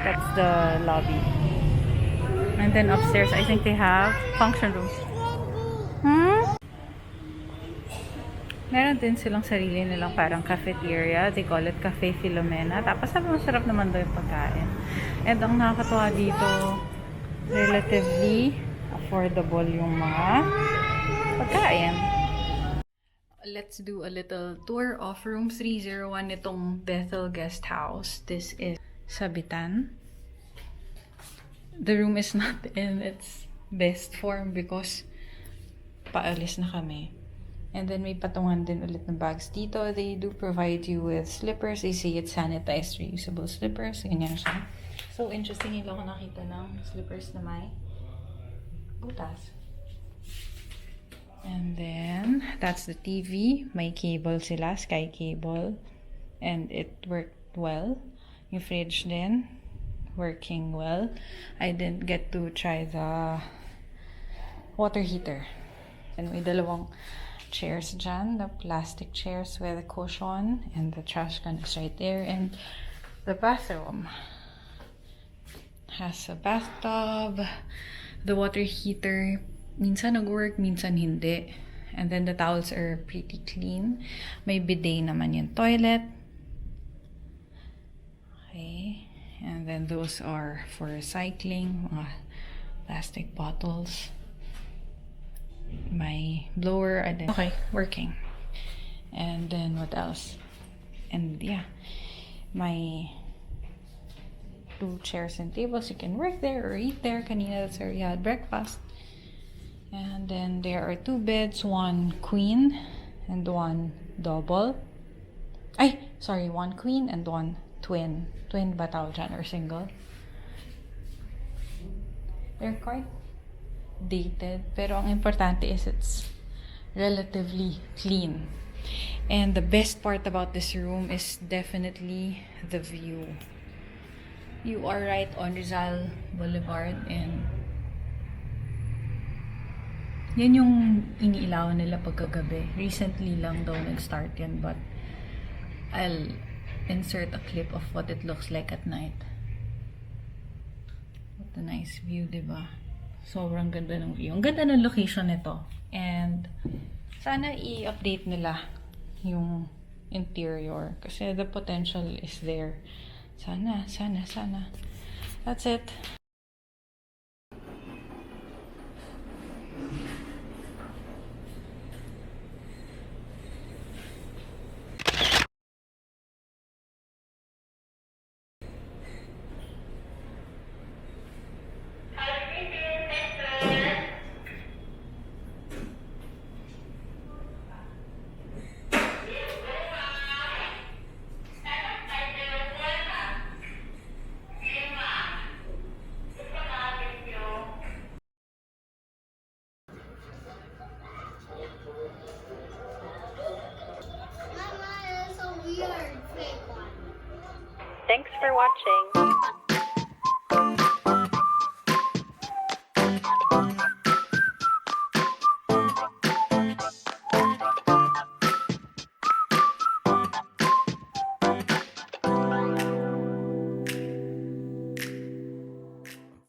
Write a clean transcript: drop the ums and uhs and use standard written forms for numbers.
That's the lobby. And then upstairs, I think they have function rooms. Meron din silang sarili nilang parang cafeteria. They call it Cafe Filomena. Tapos sabi masarap naman daw yung pagkain. And ang nakakatuwa dito, relatively affordable yung mga pagkain. Let's do a little tour of room 301 nitong Bethel Guesthouse. This is Sabitan. The room is not in its best form because paalis na kami. And then may patungan din ulit ng bags dito. They do provide you with slippers. They say it's sanitized reusable slippers. Ganyan siya. So interesting yung ako nakita ng slippers na may butas. And then that's the TV. May cable sila, sky cable. And it worked well. Yung fridge din, working well. I didn't get to try the water heater. And may dalawang chairs dyan, the plastic chairs with a cushion, and the trash can is right there. And the bathroom has a bathtub, the water heater minsan nag-work, minsan hindi, and then the towels are pretty clean. May bidet naman yung toilet. Okay, and then those are for recycling, mga plastic bottles. My blower, okay, working. And then what else? And yeah, my 2 chairs and tables. You can work there or eat there. Kanina, that's where we had breakfast. And then there are 2 beds, 1 queen and 1 double. Ay, sorry, 1 queen and 1 twin. Twin ba tawag dyan or single? They're quite dated, pero ang importante is it's relatively clean. And the best part about this room is definitely the view. You are right on Rizal Boulevard, and yan yung iniilawan nila pagkagabi. Recently lang daw nag-start yan, but I'll insert a clip of what it looks like at night. What a nice view, diba? Sobrang ganda ng view. Ang ganda ng location nito. And sana i-update nila yung interior. Kasi the potential is there. Sana. That's it. Thanks for watching.